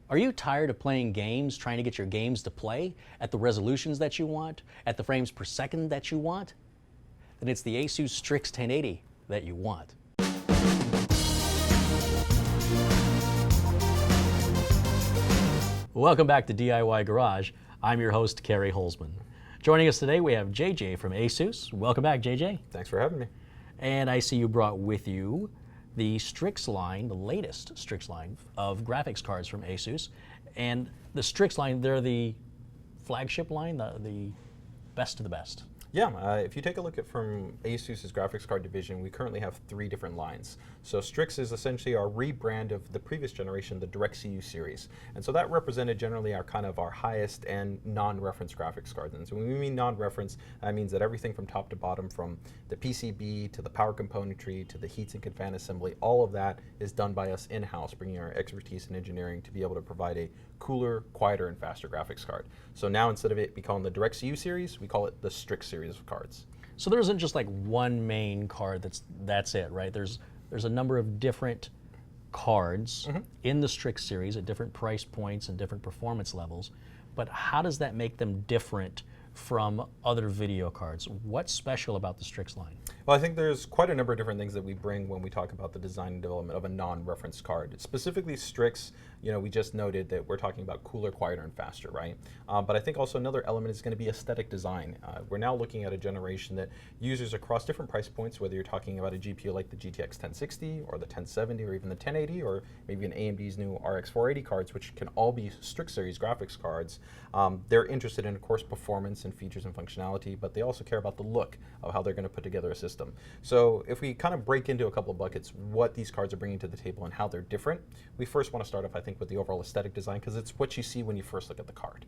Are you tired of playing games, trying to get your games to play at the resolutions that you want, at the frames per second that you want? Then it's the Asus STRIX 1080 that you want. Welcome back to DIY Garage. I'm your host, Carey Holzman. Joining us today, we have JJ from Asus. Welcome back, JJ. Thanks for having me. And I see you brought with you the STRIX line, the latest STRIX line of graphics cards from Asus. And the STRIX line, they're the flagship line, the best of the best. Yeah, if you take a look at from Asus's graphics card division, we currently have 3 different lines. So STRIX is essentially our rebrand of the previous generation, the DirectCU series. And so that represented generally our highest and non-reference graphics cards. And so when we mean non-reference, that means that everything from top to bottom, from the PCB to the power componentry to the heatsink and fan assembly, all of that is done by us in-house, bringing our expertise in engineering to be able to provide a cooler, quieter, and faster graphics card. So now instead of it be called the DirectCU series, we call it the STRIX series of cards. So there isn't just like one main card that's it, right? There's a number of different cards in the STRIX series at different price points and different performance levels. But how does that make them different from other video cards? What's special about the STRIX line? Well, I think there's quite a number of different things that we bring when we talk about the design and development of a non-reference card. Specifically STRIX, we just noted that we're talking about cooler, quieter, and faster, right? But I think also another element is going to be aesthetic design. We're now looking at a generation that users across different price points, whether you're talking about a GPU like the GTX 1060 or the 1070 or even the 1080 or maybe an AMD's new RX 480 cards, which can all be STRIX series graphics cards, they're interested in, of course, performance and features and functionality, but they also care about the look of how they're going to put together a system. So if we kind of break into a couple of buckets what these cards are bringing to the table and how they're different, we first want to start off, I think, with the overall aesthetic design, because it's what you see when you first look at the card.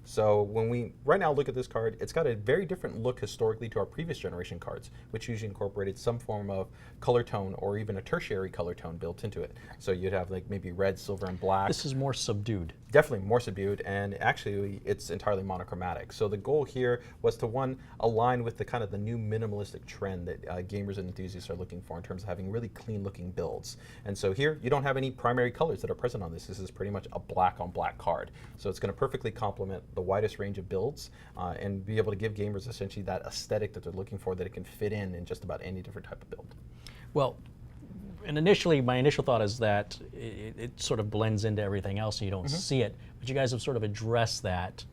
So when we right now look at this card, it's got a very different look historically to our previous generation cards, which usually incorporated some form of color tone or even a tertiary color tone built into it. So you'd have like maybe red, silver, and black. This is more subdued. Definitely more subdued, and actually it's entirely monochromatic. So the goal here was to, one, align with the new minimalistic trend that gamers and enthusiasts are looking for in terms of having really clean looking builds. And so here you don't have any primary colors that are present on this. This is pretty much a black on black card. So it's going to perfectly complement the widest range of builds and be able to give gamers essentially that aesthetic that they're looking for, that it can fit in just about any different type of build. Well, and initially, my initial thought is that it sort of blends into everything else and you don't see it, but you guys have sort of addressed that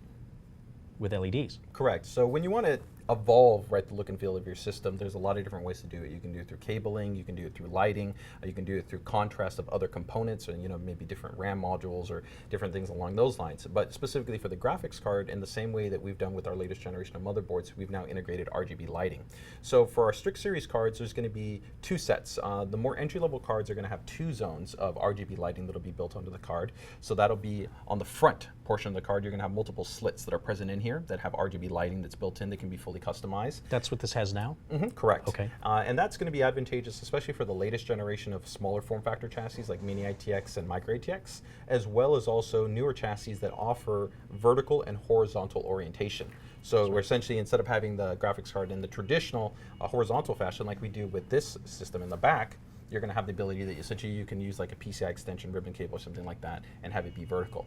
with LEDs. Correct. So when you want to evolve the look and feel of your system, there's a lot of different ways to do it. You can do it through cabling, you can do it through lighting, you can do it through contrast of other components, or maybe different RAM modules or different things along those lines. But specifically for the graphics card, in the same way that we've done with our latest generation of motherboards, we've now integrated RGB lighting. So for our STRIX series cards, there's going to be 2 sets. The more entry-level cards are going to have 2 zones of RGB lighting that'll be built onto the card. So that'll be on the front portion of the card. You're going to have multiple slits that are present in here that have RGB lighting that's built in that can be fully customized. That's what this has now? Correct. Okay. And that's going to be advantageous, especially for the latest generation of smaller form factor chassis like Mini ITX and Micro ATX, as well as also newer chassis that offer vertical and horizontal orientation. So we're essentially, instead of having the graphics card in the traditional horizontal fashion like we do with this system in the back, you're going to have the ability that essentially you can use like a PCI extension ribbon cable or something like that and have it be vertical.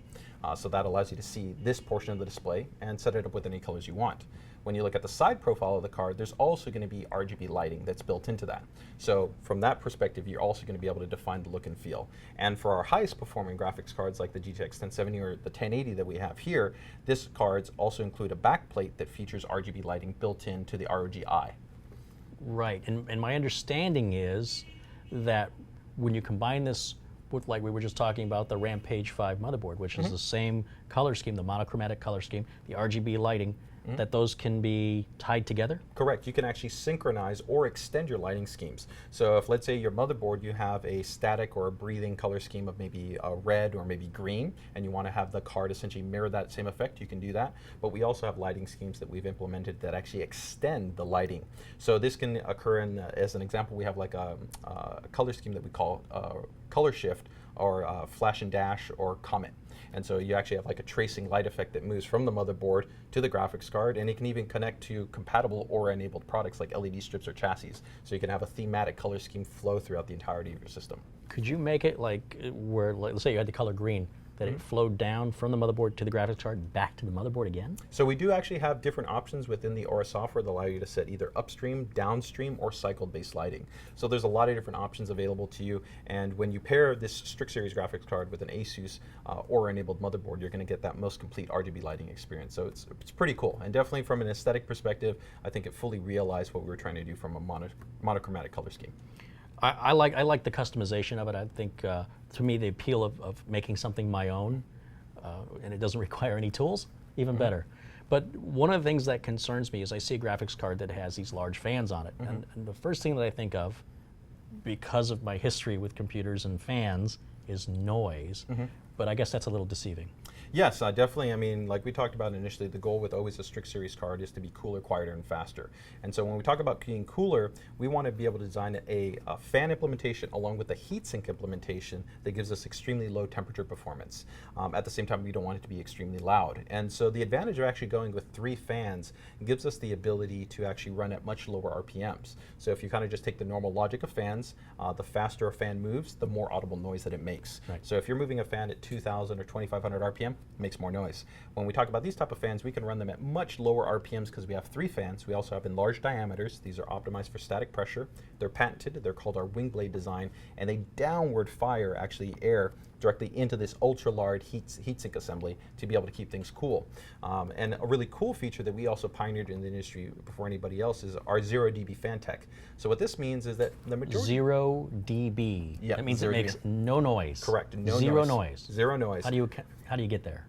So that allows you to see this portion of the display and set it up with any colors you want. When you look at the side profile of the card, there's also going to be RGB lighting that's built into that. So from that perspective, you're also going to be able to define the look and feel. And for our highest performing graphics cards like the GTX 1070 or the 1080 that we have here, this cards also include a backplate that features RGB lighting built into the ROG eye. Right, and my understanding is that when you combine this with, like we were just talking about, the Rampage 5 motherboard, which is the same color scheme, the monochromatic color scheme, the RGB lighting, that those can be tied together? Correct. You can actually synchronize or extend your lighting schemes. So if, let's say, your motherboard, you have a static or a breathing color scheme of maybe red or maybe green, and you want to have the card essentially mirror that same effect, you can do that. But we also have lighting schemes that we've implemented that actually extend the lighting. So this can occur in, as an example, we have like a color scheme that we call color shift, or flash and dash, or comet. And so you actually have like a tracing light effect that moves from the motherboard to the graphics card, and it can even connect to compatible Aura enabled products like LED strips or chassis. So you can have a thematic color scheme flow throughout the entirety of your system. Could you make it like where, let's say you had the color green, that it flowed down from the motherboard to the graphics card back to the motherboard again? So we do actually have different options within the Aura software that allow you to set either upstream, downstream, or cycle-based lighting. So there's a lot of different options available to you, and when you pair this Strix series graphics card with an Asus Aura-enabled motherboard, you're going to get that most complete RGB lighting experience. So it's pretty cool, and definitely from an aesthetic perspective, I think it fully realized what we were trying to do from a monochromatic color scheme. I like the customization of it. I think, to me, the appeal of making something my own, and it doesn't require any tools, even better. But one of the things that concerns me is I see a graphics card that has these large fans on it. And the first thing that I think of, because of my history with computers and fans, is noise. But I guess that's a little deceiving. Yes, definitely. I mean, like we talked about initially, the goal with always a Strix series card is to be cooler, quieter, and faster. And so when we talk about being cooler, we want to be able to design a fan implementation along with a heatsink implementation that gives us extremely low temperature performance. At the same time, we don't want it to be extremely loud. And so the advantage of actually going with 3 fans gives us the ability to actually run at much lower RPMs. So if you kind of just take the normal logic of fans, the faster a fan moves, the more audible noise that it makes. Right. So if you're moving a fan at 2,000 or 2,500 RPM, makes more noise. When we talk about these type of fans, we can run them at much lower RPMs because we have 3 fans. We also have enlarged diameters. These are optimized for static pressure. They're patented. They're called our wing blade design, and they downward fire actually air directly into this ultra-large heatsink assembly to be able to keep things cool. And a really cool feature that we also pioneered in the industry before anybody else is our 0 dB fan tech. So what this means is that the majority— 0 dB. Yeah, that means it 0 makes dB. no noise. Correct. No Zero noise. noise. Zero noise. How do you get there?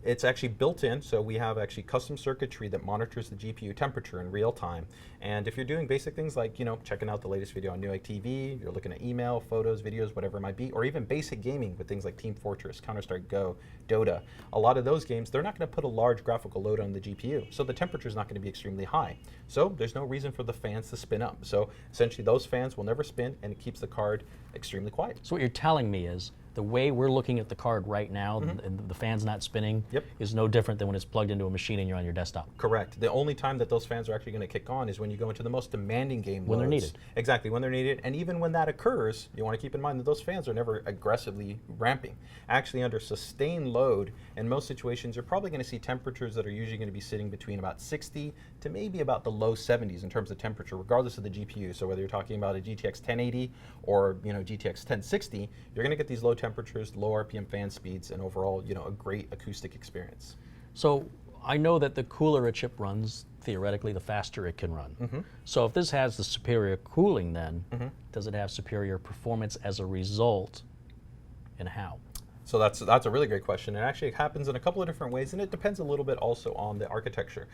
It's actually built in, so we have actually custom circuitry that monitors the GPU temperature in real time. And if you're doing basic things like, checking out the latest video on Newegg TV, you're looking at email, photos, videos, whatever it might be, or even basic gaming with things like Team Fortress, Counter-Strike Go, Dota, a lot of those games, they're not going to put a large graphical load on the GPU, so the temperature is not going to be extremely high. So there's no reason for the fans to spin up. So essentially those fans will never spin, and it keeps the card extremely quiet. So what you're telling me is the way we're looking at the card right now, and the fan's not spinning, is no different than when it's plugged into a machine and you're on your desktop. Correct. The only time that those fans are actually going to kick on is when you go into the most demanding game when loads. They're needed. Exactly, when they're needed. And even when that occurs, you want to keep in mind that those fans are never aggressively ramping. Actually, under sustained load, in most situations, you're probably going to see temperatures that are usually going to be sitting between about 60 to maybe about the low 70s in terms of temperature, regardless of the GPU. So whether you're talking about a GTX 1080 or GTX 1060, you're going to get these low temperatures, low RPM fan speeds, and overall, a great acoustic experience. So I know that the cooler a chip runs, theoretically, the faster it can run. So if this has the superior cooling, then does it have superior performance as a result, and how? So that's a really great question. It actually happens in a couple of different ways, and it depends a little bit also on the architecture.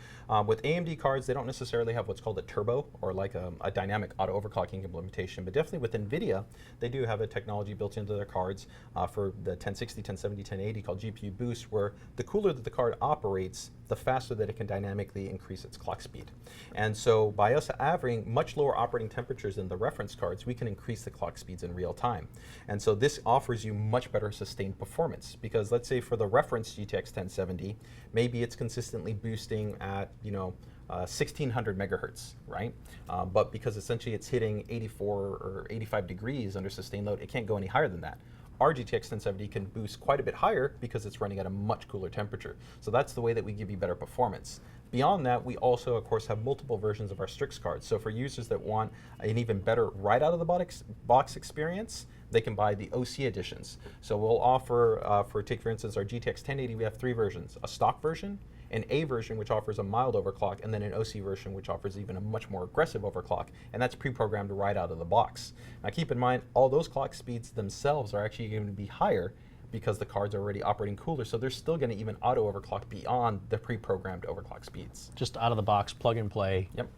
With AMD cards, they don't necessarily have what's called a turbo or like a dynamic auto overclocking implementation, but definitely with NVIDIA, they do have a technology built into their cards for the 1060, 1070, 1080 called GPU Boost, where the cooler that the card operates, the faster that it can dynamically increase its clock speed. And so by us averaging much lower operating temperatures than the reference cards, we can increase the clock speeds in real time. And so this offers you much better sustained performance, because let's say for the reference GTX 1070, maybe it's consistently boosting at 1600 megahertz, right? But because essentially it's hitting 84 or 85 degrees under sustained load, it can't go any higher than that. Our GTX 1070 can boost quite a bit higher because it's running at a much cooler temperature. So that's the way that we give you better performance. Beyond that, we also, of course, have multiple versions of our Strix cards. So for users that want an even better right out of the box experience, they can buy the OC editions. So we'll offer, take for instance, our GTX 1080, we have 3 versions: a stock version, an A version, which offers a mild overclock, and then an OC version, which offers even a much more aggressive overclock, and that's pre-programmed right out of the box. Now keep in mind, all those clock speeds themselves are actually going to be higher because the cards are already operating cooler, so they're still going to even auto-overclock beyond the pre-programmed overclock speeds. Just out of the box, plug and play. Yep.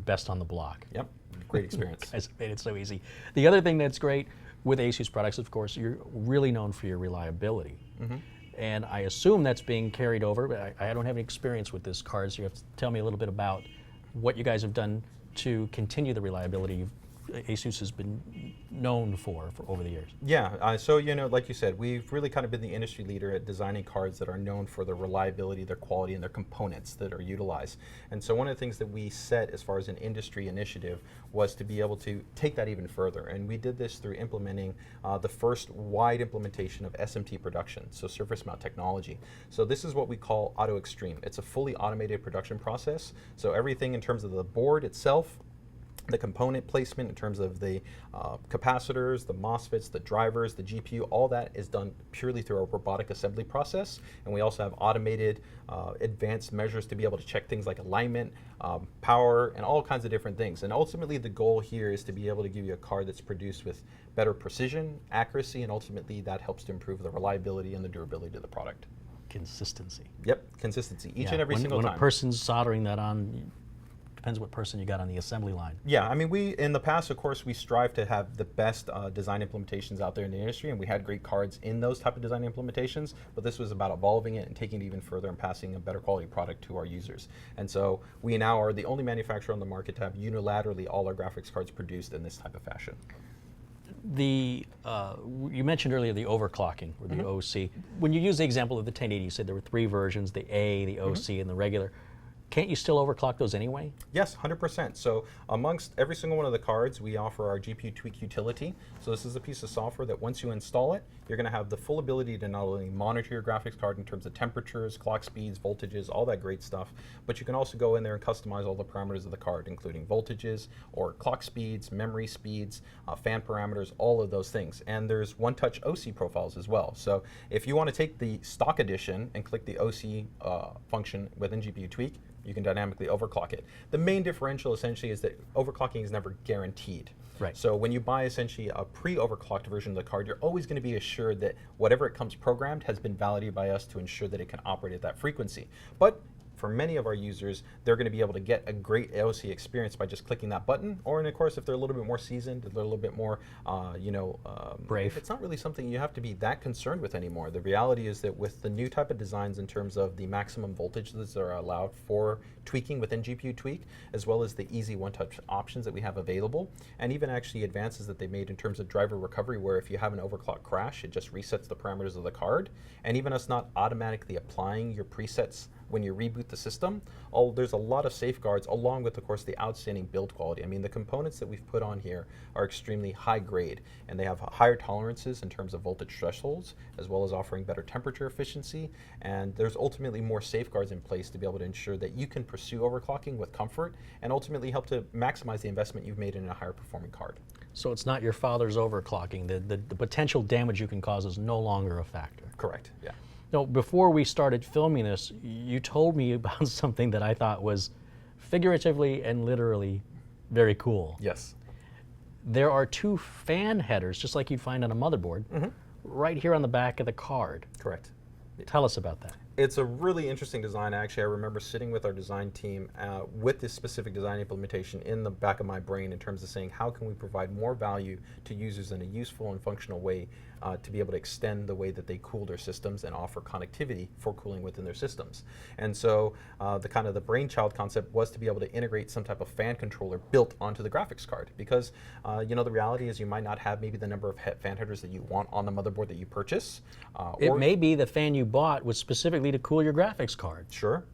Best on the block. Yep. Great experience. Guys made it so easy. The other thing that's great with Asus products, of course, you're really known for your reliability. And I assume that's being carried over, but I don't have any experience with this card, so you have to tell me a little bit about what you guys have done to continue the reliability you've Asus has been known for over the years. Yeah, so like you said, we've really kind of been the industry leader at designing cards that are known for their reliability, their quality, and their components that are utilized. And so one of the things that we set as far as an industry initiative was to be able to take that even further. And we did this through implementing the first wide implementation of SMT production, so surface mount technology. So this is what we call Auto Extreme. It's a fully automated production process. So everything in terms of the board itself, the component placement in terms of the capacitors, the MOSFETs, the drivers, the GPU, all that is done purely through our robotic assembly process. And we also have automated advanced measures to be able to check things like alignment, power, and all kinds of different things. And ultimately the goal here is to be able to give you a card that's produced with better precision, accuracy, and ultimately that helps to improve the reliability and the durability of the product. Consistency. Yep, consistency, each and every single time. When a person's soldering that on, depends what person you got on the assembly line. Yeah, I mean, in the past, of course, we strive to have the best design implementations out there in the industry, and we had great cards in those type of design implementations, but this was about evolving it and taking it even further and passing a better quality product to our users. And so we now are the only manufacturer on the market to have unilaterally all our graphics cards produced in this type of fashion. You mentioned earlier the overclocking, or the OC. When you use the example of the 1080, you said there were 3 versions, the A, the OC, and the regular. Can't you still overclock those anyway? Yes, 100%. So amongst every single one of the cards, we offer our GPU Tweak utility. So this is a piece of software that once you install it, you're going to have the full ability to not only monitor your graphics card in terms of temperatures, clock speeds, voltages, all that great stuff, but you can also go in there and customize all the parameters of the card, including voltages or clock speeds, memory speeds, fan parameters, all of those things. And there's one-touch OC profiles as well. So if you want to take the stock edition and click the OC function within GPU Tweak, you can dynamically overclock it. The main differential essentially is that overclocking is never guaranteed. Right. So when you buy essentially a pre-overclocked version of the card, you're always going to be assured that whatever it comes programmed has been validated by us to ensure that it can operate at that frequency. But for many of our users, they're going to be able to get a great OC experience by just clicking that button. Or, and of course, if they're a little bit more seasoned, they're a little bit more, brave. It's not really something you have to be that concerned with anymore. The reality is that with the new type of designs in terms of the maximum voltages that are allowed for tweaking within GPU Tweak, as well as the easy one-touch options that we have available, and even actually advances that they made in terms of driver recovery, where if you have an overclock crash, it just resets the parameters of the card, and even us not automatically applying your presets when you reboot the system. There's a lot of safeguards along with, of course, the outstanding build quality. I mean, the components that we've put on here are extremely high grade, and they have higher tolerances in terms of voltage thresholds, as well as offering better temperature efficiency. And there's ultimately more safeguards in place to be able to ensure that you can pursue overclocking with comfort and ultimately help to maximize the investment you've made in a higher performing card. So it's not your father's overclocking. The potential damage you can cause is no longer a factor. Correct, yeah. No, before we started filming this, you told me about something that I thought was figuratively and literally very cool. Yes. There are 2 fan headers, just like you'd find on a motherboard, right here on the back of the card. Correct. Tell us about that. It's a really interesting design. Actually, I remember sitting with our design team with this specific design implementation in the back of my brain in terms of saying, how can we provide more value to users in a useful and functional way to be able to extend the way that they cool their systems and offer connectivity for cooling within their systems. And so the brainchild concept was to be able to integrate some type of fan controller built onto the graphics card, because the reality is you might not have maybe the number of fan headers that you want on the motherboard that you purchase. It may be the fan you bought was specifically to cool your graphics card. Sure.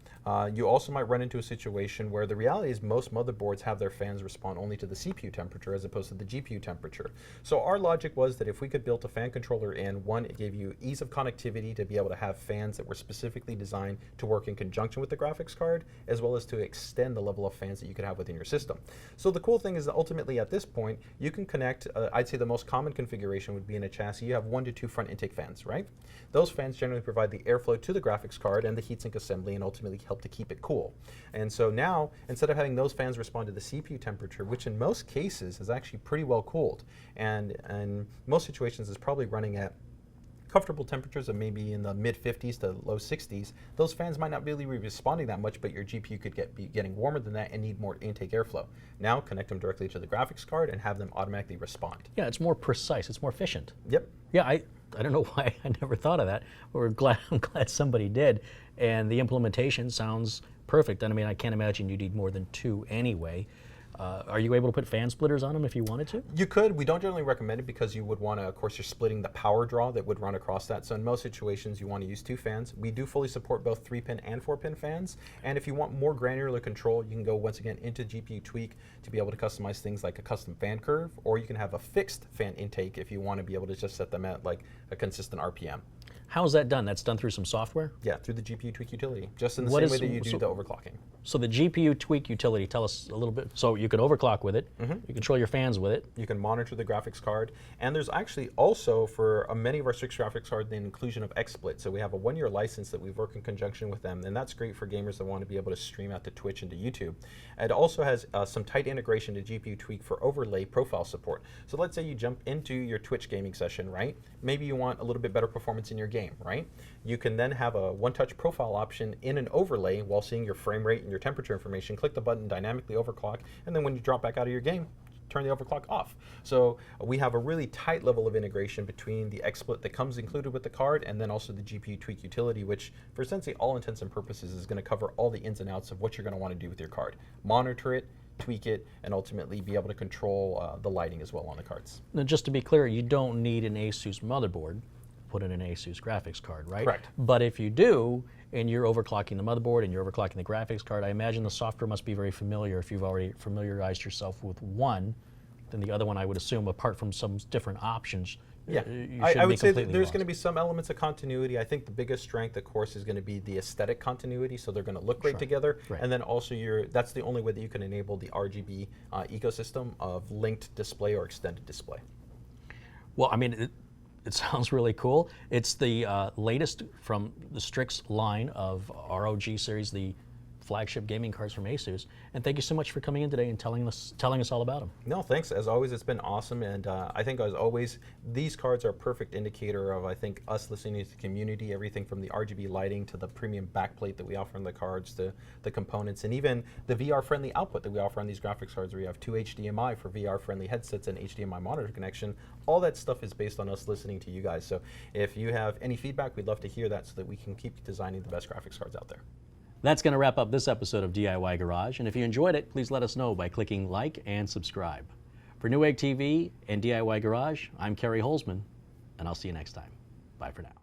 You also might run into a situation where the reality is most motherboards have their fans respond only to the CPU temperature as opposed to the GPU temperature. So our logic was that if we could build a fan controller in, one, it gave you ease of connectivity to be able to have fans that were specifically designed to work in conjunction with the graphics card, as well as to extend the level of fans that you could have within your system. So the cool thing is that ultimately at this point, you can connect, I'd say the most common configuration would be in a chassis, you have 1 to 2 front intake fans, right? Those fans generally provide the airflow to the graphics card and the heatsink assembly and ultimately help to keep it cool. And so now, instead of having those fans respond to the CPU temperature, which in most cases is actually pretty well cooled, and in most situations is probably running at comfortable temperatures of maybe in the mid 50s to low 60s, those fans might not really be responding that much, but your GPU could be getting warmer than that and need more intake airflow. Now connect them directly to the graphics card and have them automatically respond. Yeah, it's more precise, it's more efficient. Yep. Yeah, I don't know why I never thought of that. I'm glad somebody did. And the implementation sounds perfect. And I mean, I can't imagine you need more than 2 anyway. Are you able to put fan splitters on them if you wanted to? You could. We don't generally recommend it because you would want to, of course, you're splitting the power draw that would run across that. So in most situations, you want to use 2 fans. We do fully support both 3-pin and 4-pin fans. And if you want more granular control, you can go once again into GPU Tweak to be able to customize things like a custom fan curve, or you can have a fixed fan intake if you want to be able to just set them at like a consistent RPM. How is that done? That's done through some software? Yeah, through the GPU Tweak utility, just in the same way that you do the overclocking. So the GPU Tweak utility, tell us a little bit. So you can overclock with it, you control your fans with it. You can monitor the graphics card, and there's actually also for many of our STRIX graphics cards the inclusion of XSplit. So we have a 1-year license that we work in conjunction with them, and that's great for gamers that want to be able to stream out to Twitch and to YouTube. It also has some tight integration to GPU Tweak for overlay profile support. So let's say you jump into your Twitch gaming session, right? Maybe you want a little bit better performance in your game, right? You can then have a one-touch profile option in an overlay while seeing your frame rate and your temperature information. Click the button, dynamically overclock, and then when you drop back out of your game, turn the overclock off. So we have a really tight level of integration between the XSplit that comes included with the card and then also the GPU Tweak utility, which for essentially all intents and purposes is going to cover all the ins and outs of what you're going to want to do with your card. Monitor it, tweak it, and ultimately be able to control the lighting as well on the cards. Now, just to be clear, you don't need an Asus motherboard. Put in an Asus graphics card, right? Correct. But if you do, and you're overclocking the motherboard and you're overclocking the graphics card, I imagine the software must be very familiar. If you've already familiarized yourself with one, then the other one, I would assume, apart from some different options, yeah, I would say that there's going to be some elements of continuity. I think the biggest strength, of course, is going to be the aesthetic continuity. So they're going to look great together. Right. And then also that's the only way that you can enable the RGB ecosystem of linked display or extended display. Well, I mean, it sounds really cool. It's the latest from the STRIX line of ROG series, the flagship gaming cards from Asus. And thank you so much for coming in today and telling us all about them. No, thanks. As always, it's been awesome. And I think, as always, these cards are a perfect indicator of, I think, us listening to the community, everything from the RGB lighting to the premium backplate that we offer on the cards to the components, and even the VR-friendly output that we offer on these graphics cards, where you have 2 HDMI for VR-friendly headsets and HDMI monitor connection. All that stuff is based on us listening to you guys. So if you have any feedback, we'd love to hear that so that we can keep designing the best graphics cards out there. That's going to wrap up this episode of DIY Garage, and if you enjoyed it, please let us know by clicking like and subscribe. For Newegg TV and DIY Garage, I'm Carey Holzman, and I'll see you next time. Bye for now.